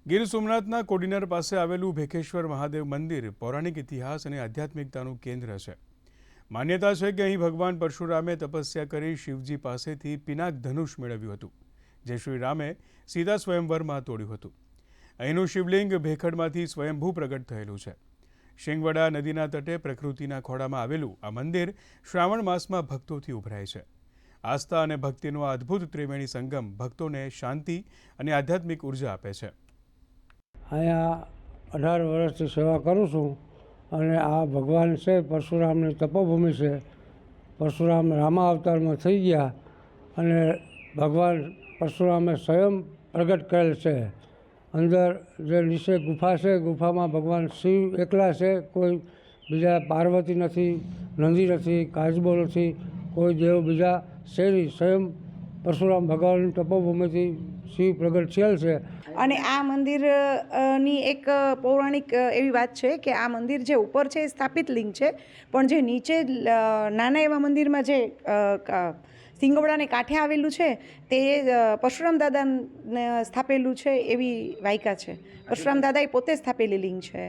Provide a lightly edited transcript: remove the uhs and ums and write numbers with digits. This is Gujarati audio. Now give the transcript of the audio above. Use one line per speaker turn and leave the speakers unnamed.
ગીર સોમનાથના કોડીનાર પાસે આવેલું ભેખેશ્વર મહાદેવ મંદિર પૌરાણિક ઇતિહાસ અને આધ્યાત્મિકતાનું કેન્દ્ર છે। માન્યતા છે કે અહીં ભગવાન પરશુરામે તપસ્યા કરી શિવજી પાસેથી પિનાક ધનુષ મેળવ્યું હતું, જે શ્રી રામે સીતા સ્વયંવરમાં તોડ્યું હતું। અહીંનું શિવલિંગ ભેખડમાંથી સ્વયંભૂ પ્રગટ થયેલું છે। શિંગવડા નદીના તટે પ્રકૃતિના ખોળામાં આવેલું આ મંદિર શ્રાવણ માસમાં ભક્તોથી ઉભરાય છે। આસ્થા અને ભક્તિનો આ અદ્ભુત ત્રિવેણી સંગમ ભક્તોને શાંતિ અને આધ્યાત્મિક ઉર્જા આપે છે।
અહીંયા 18 વર્ષથી સેવા કરું છું અને આ ભગવાન છે પરશુરામની તપોભૂમિ છે। પરશુરામ રામા અવતારમાં થઈ ગયા અને ભગવાન પરશુરામે સ્વયં પ્રગટ કરેલ છે। અંદર જે નીચે ગુફા છે, ગુફામાં ભગવાન શિવ એકલા છે, કોઈ બીજા પાર્વતી નથી, નંદી નથી, કાચબો નથી, કોઈ દેવ બીજા છે નહીં। સ્વયં પરશુરામ ભગવાનની તપોભૂમિથી શિવ પ્રગટ થયેલ છે।
અને આ મંદિરની એક પૌરાણિક એવી વાત છે કે આ મંદિર જે ઉપર છે એ સ્થાપિત લિંગ છે, પણ જે નીચે નાના એવા મંદિરમાં જે સિંગવડાને કાંઠે આવેલું છે તે પરશુરામ દાદાને સ્થાપેલું છે એવી વાયકા છે। પરશુરામ દાદાએ પોતે સ્થાપેલી લિંગ છે।